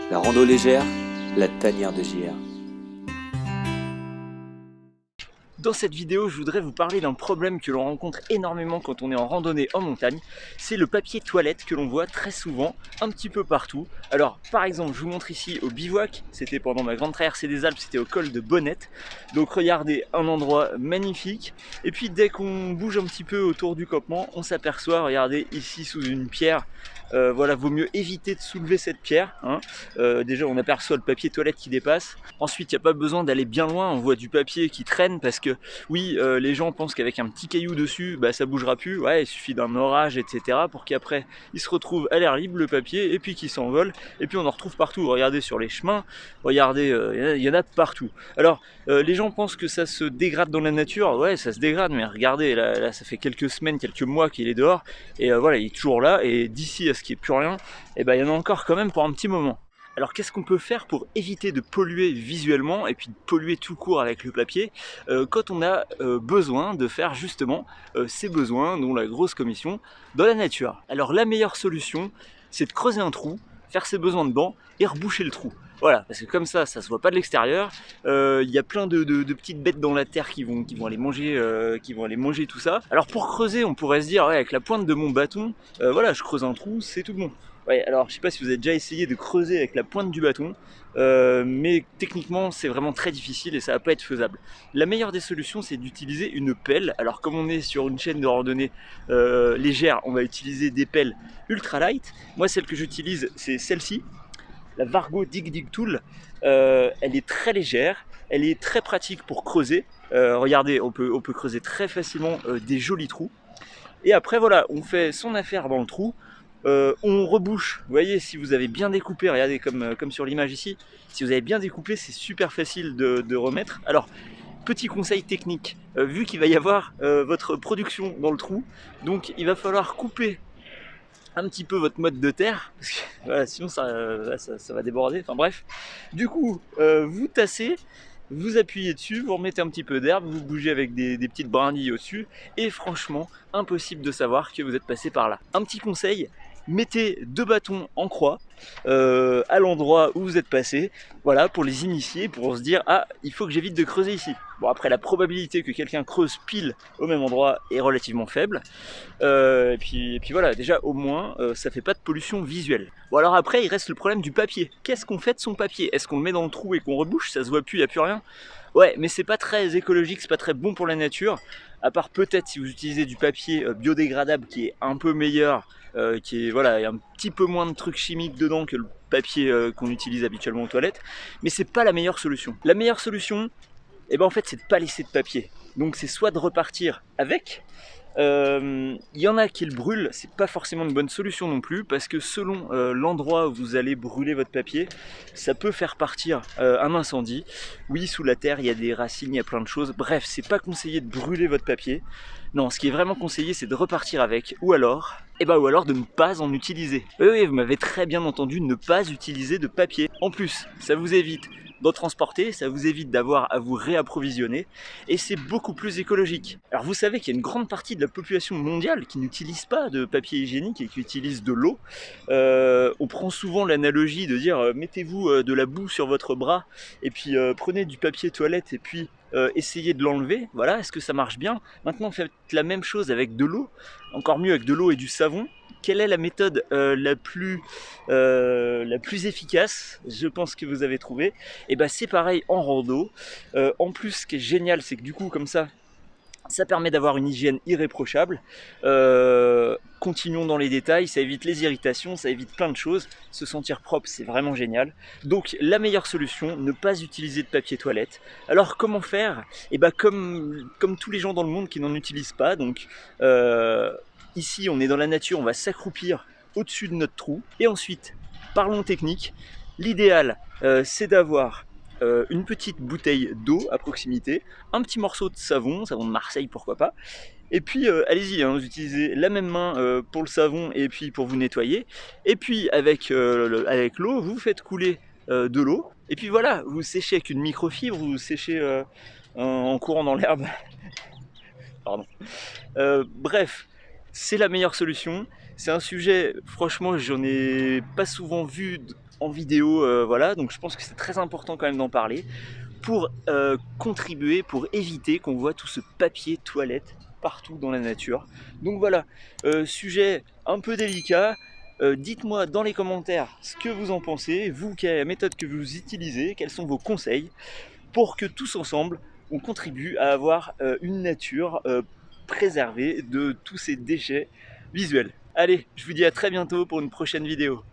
La rando légère, la tanière de JR. Dans cette vidéo, je voudrais vous parler d'un problème que l'on rencontre énormément quand on est en randonnée en montagne. C'est le papier toilette que l'on voit très souvent, un petit peu partout. Alors, par exemple, je vous montre ici au bivouac, c'était pendant ma grande traversée des Alpes, c'était au col de Bonnette. Donc regardez, un endroit magnifique. Et puis dès qu'on bouge un petit peu autour du campement, on s'aperçoit, regardez, ici sous une pierre, voilà, vaut mieux éviter de soulever cette pierre, hein. Déjà on aperçoit le papier toilette qui dépasse. Ensuite il n'y a pas besoin d'aller bien loin, on voit du papier qui traîne parce que oui, les gens pensent qu'avec un petit caillou dessus, bah, ça bougera plus. Ouais, il suffit d'un orage, etc. pour qu'après il se retrouve à l'air libre le papier et puis qu'il s'envole. Et puis on en retrouve partout. Regardez sur les chemins, regardez, il y en a partout. Alors les gens pensent que ça se dégrade dans la nature. Ouais, ça se dégrade, mais regardez, là ça fait quelques semaines, quelques mois qu'il est dehors. Et voilà, il est toujours là. Et d'ici à ce qu'il n'y ait plus rien, et ben, il y en a encore quand même pour un petit moment. Alors qu'est-ce qu'on peut faire pour éviter de polluer visuellement et puis de polluer tout court avec le papier quand on a besoin de faire justement ses besoins, dont la grosse commission, dans la nature? Alors la meilleure solution, c'est de creuser un trou, faire ses besoins dedans et reboucher le trou. Voilà, parce que comme ça se voit pas de l'extérieur. Il y a plein de petites bêtes dans la terre qui vont aller manger tout ça. Alors pour creuser, on pourrait se dire, ouais, avec la pointe de mon bâton, voilà, je creuse un trou, c'est tout bon. Ouais, alors je sais pas si vous avez déjà essayé de creuser avec la pointe du bâton, mais techniquement c'est vraiment très difficile et ça va pas être faisable. La meilleure des solutions, c'est d'utiliser une pelle. Alors comme on est sur une chaîne de randonnée légère, on va utiliser des pelles ultra light. Moi celle que j'utilise, c'est celle-ci, la Vargo Dig Dig Tool. Elle est très légère, elle est très pratique pour creuser. Regardez, on peut creuser très facilement des jolis trous. Et après voilà, on fait son affaire dans le trou. On rebouche, vous voyez, si vous avez bien découpé, regardez comme sur l'image ici, si vous avez bien découpé, c'est super facile de remettre. Alors, petit conseil technique, vu qu'il va y avoir votre production dans le trou, donc il va falloir couper un petit peu votre mode de terre, parce que voilà, sinon ça va déborder, enfin bref. Du coup, vous tassez, vous appuyez dessus, vous remettez un petit peu d'herbe, vous bougez avec des petites brindilles au-dessus, et franchement, impossible de savoir que vous êtes passé par là. Un petit conseil, mettez 2 bâtons en croix à l'endroit où vous êtes passé, voilà, pour les initier, pour se dire, ah, il faut que j'évite de creuser ici. Bon, après, la probabilité que quelqu'un creuse pile au même endroit est relativement faible. Et puis voilà, déjà au moins ça fait pas de pollution visuelle. Bon, alors après il reste le problème du papier. Qu'est-ce qu'on fait de son papier? Est-ce qu'on le met dans le trou et qu'on rebouche? Ça se voit plus, il n'y a plus rien. Ouais, mais c'est pas très écologique, c'est pas très bon pour la nature. À part peut-être si vous utilisez du papier biodégradable qui est un peu meilleur, qui est, voilà, il y a un petit peu moins de trucs chimiques dedans que le papier qu'on utilise habituellement aux toilettes. Mais c'est pas la meilleure solution. La meilleure solution, et ben en fait, c'est de pas laisser de papier. Donc c'est soit de repartir avec. Il y en a qui le brûlent, c'est pas forcément une bonne solution non plus, parce que selon l'endroit où vous allez brûler votre papier, ça peut faire partir un incendie. Oui, sous la terre, il y a des racines, il y a plein de choses. Bref, c'est pas conseillé de brûler votre papier. Non, ce qui est vraiment conseillé, c'est de repartir avec, ou alors de ne pas en utiliser. Oui, vous m'avez très bien entendu, ne pas utiliser de papier. En plus, ça vous évite d'en transporter, ça vous évite d'avoir à vous réapprovisionner et c'est beaucoup plus écologique. Alors vous savez qu'il y a une grande partie de la population mondiale qui n'utilise pas de papier hygiénique et qui utilise de l'eau. On prend souvent l'analogie de dire mettez-vous de la boue sur votre bras et puis prenez du papier toilette et puis essayez de l'enlever. Voilà, est-ce que ça marche bien? Maintenant faites la même chose avec de l'eau, encore mieux avec de l'eau et du savon. Quelle est la méthode la plus efficace? Je pense que vous avez trouvé. Et ben c'est pareil en rando. En plus, ce qui est génial, c'est que du coup, comme ça permet d'avoir une hygiène irréprochable. Continuons dans les détails, ça évite les irritations, ça évite plein de choses. Se sentir propre, c'est vraiment génial. Donc la meilleure solution, ne pas utiliser de papier toilette. Alors comment faire? Et ben comme tous les gens dans le monde qui n'en utilisent pas. Donc ici, on est dans la nature, on va s'accroupir au-dessus de notre trou. Et ensuite, parlons technique. L'idéal, c'est d'avoir une petite bouteille d'eau à proximité, un petit morceau de savon de Marseille pourquoi pas, et puis allez-y, hein, vous utilisez la même main pour le savon et puis pour vous nettoyer, et puis avec l'eau, vous faites couler de l'eau, et puis voilà, vous séchez avec une microfibre, vous séchez en courant dans l'herbe. Pardon. Bref, c'est la meilleure solution. C'est un sujet, franchement, j'en ai pas souvent vu en vidéo, voilà, donc je pense que c'est très important quand même d'en parler pour contribuer, pour éviter qu'on voit tout ce papier toilette partout dans la nature. Donc voilà, sujet un peu délicat. Dites-moi dans les commentaires ce que vous en pensez, vous, quelle est la méthode que vous utilisez, quels sont vos conseils pour que tous ensemble on contribue à avoir une nature préservée de tous ces déchets visuels. Allez, je vous dis à très bientôt pour une prochaine vidéo.